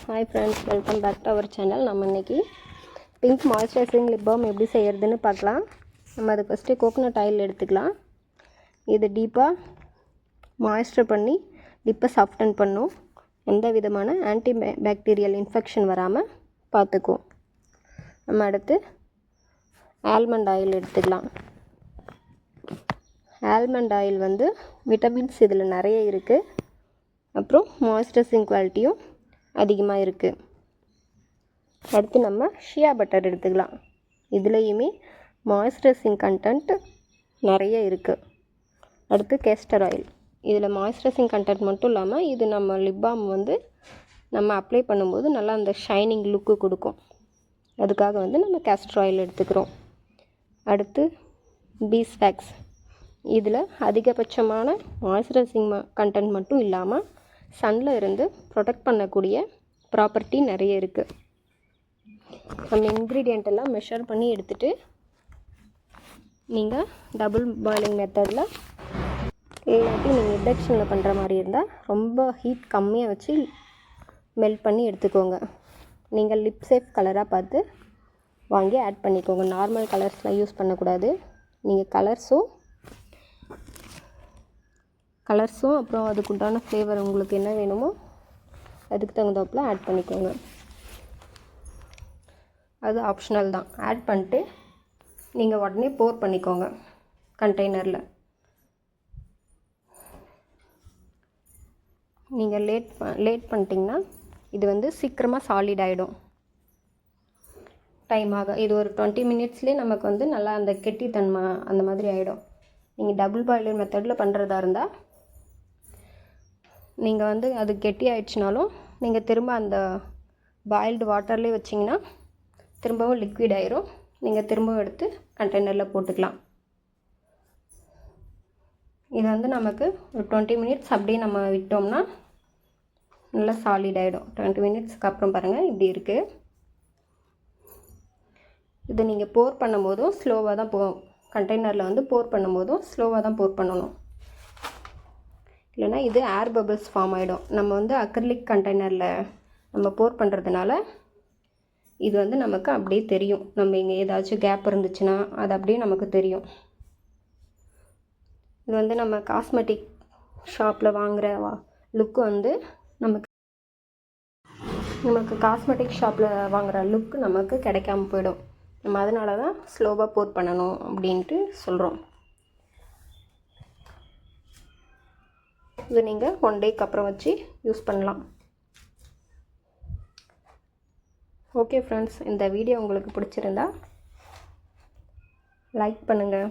Hi friends, welcome back to our channel. நம்ம இன்னைக்கு pink moisturising lip balm எப்படி செய்யறதுன்னு பார்க்கலாம். நம்ம அதுக்கு ஃபர்ஸ்ட் கோகனட் ஆயில் எடுத்துக்கலாம். இது டீப்பா மாய்ஸ்சர் பண்ணி லிப்பை சாஃப்டன் பண்ணும். எந்த விதமான ஆன்டி பாக்டீரியல் இன்ஃபெக்ஷன் வராம பாத்துக்கும். நம்ம அடுத்து ஆல்மண்ட் ஆயில் எடுத்துக்கலாம். ஆல்மண்ட் ஆயில் வந்து விட்டமின்ஸ் இதில் நிறைய இருக்குது. அப்புறம் மாய்ஸ்சரைசிங் குவாலிட்டியும் அதிகமாக இருக்குது. அடுத்து நம்ம ஷியா பட்டர் எடுத்துக்கலாம். இதுலேயுமே மாய்ஸ்சரைசிங் கண்டென்ட் நிறைய இருக்குது. அடுத்து கேஸ்டர் ஆயில். இதில் மாய்ஸ்சரைசிங் கண்டென்ட் மட்டும் இல்லாமல் இது நம்ம லிப் பாம் வந்து நம்ம அப்ளை பண்ணும்போது நல்லா அந்த ஷைனிங் லுக்கு கொடுக்கும். அதுக்காக வந்து நம்ம கேஸ்டர் ஆயில் எடுத்துக்கிறோம். அடுத்து பீஸ்வேக்ஸ். இதில் அதிகபட்சமான மாய்ஸ்சரைசிங் கண்டென்ட் மட்டும் இல்லாமல் சன்னில் இருந்து ப்ரொடெக்ட் பண்ணக்கூடிய ப்ராப்பர்ட்டி நிறைய இருக்குது. நம்ம இன்க்ரீடியண்ட் எல்லாம் மெஷர் பண்ணி எடுத்துகிட்டு நீங்கள் டபுள் பாயிலிங் மெத்தடில் இல்லாட்டி நீங்கள் இண்டக்ஷனில் பண்ணுற மாதிரி இருந்தால் ரொம்ப ஹீட் கம்மியாக வச்சு மெல்ட் பண்ணி எடுத்துக்கோங்க. நீங்கள் லிப் சேஃப் கலராக பார்த்து வாங்கி ஆட் பண்ணிக்கோங்க. நார்மல் கலர்ஸ்லாம் யூஸ் பண்ணக்கூடாது. நீங்கள் கலர்ஸும் அப்புறம் அதுக்குண்டான ஃப்ளேவர் உங்களுக்கு என்ன வேணுமோ அதுக்கு தகுந்தாப்பில் ஆட் பண்ணிக்கோங்க. அது ஆப்ஷனல் தான். ஆட் பண்ணிட்டு நீங்கள் உடனே போர் பண்ணிக்கோங்க கண்டெய்னரில். நீங்கள் லேட் பண்ணிட்டீங்கன்னா இது வந்து சீக்கிரமாக சாலிட் ஆகிடும். டைம் ஆகும். இது ஒரு 20 மினிட்ஸ்லேயே நமக்கு வந்து நல்லா அந்த கெட்டித்தன்மை அந்த மாதிரி ஆகிடும். நீங்கள் டபுள் பாயிலர் மெத்தடில் பண்ணுறதா இருந்தால் நீங்கள் வந்து அது கெட்டி ஆயிடுச்சுனாலும் நீங்கள் திரும்ப அந்த பாயில்டு வாட்டர்லேயே வச்சிங்கன்னா திரும்பவும் லிக்விட் ஆயிரும். நீங்கள் திரும்பவும் எடுத்து கண்டெய்னரில் போட்டுக்கலாம். இது வந்து நமக்கு ஒரு 20 மினிட்ஸ் அப்படியே நம்ம விட்டோம்னா நல்லா சாலிட் ஆகிடும். 20 மினிட்ஸ்க்கு அப்புறம் பாருங்கள் இப்படி இருக்குது. இது நீங்கள் போர் பண்ணும்போதும் ஸ்லோவாக தான் கண்டெய்னரில் வந்து போர் பண்ணும்போதும் ஸ்லோவாக தான் போர் பண்ணணும். இல்லைனா இது ஏர் பபிள்ஸ் ஃபார்ம் ஆகிடும். நம்ம வந்து அக்ரிலிக் கண்டெய்னரில் நம்ம போர் பண்ணுறதுனால இது வந்து நமக்கு அப்படியே தெரியும். நம்ம இங்கே ஏதாச்சும் கேப் இருந்துச்சுன்னா அது அப்படியே நமக்கு தெரியும். இது வந்து நம்ம காஸ்மெட்டிக் ஷாப்பில் வாங்குகிற லுக்கு வந்து நமக்கு காஸ்மெட்டிக் ஷாப்பில் வாங்குகிற லுக்கு நமக்கு கிடைக்காம போயிடும். நம்ம அதனால தான் ஸ்லோவாக போர் பண்ணணும் அப்படின்ட்டு சொல்கிறோம். இது நீங்கள் 1 டேக்கு அப்புறம் வச்சு யூஸ் பண்ணலாம். ஓகே ஃப்ரெண்ட்ஸ், இந்த வீடியோ உங்களுக்கு பிடிச்சிருந்தா லைக் பண்ணுங்கள்.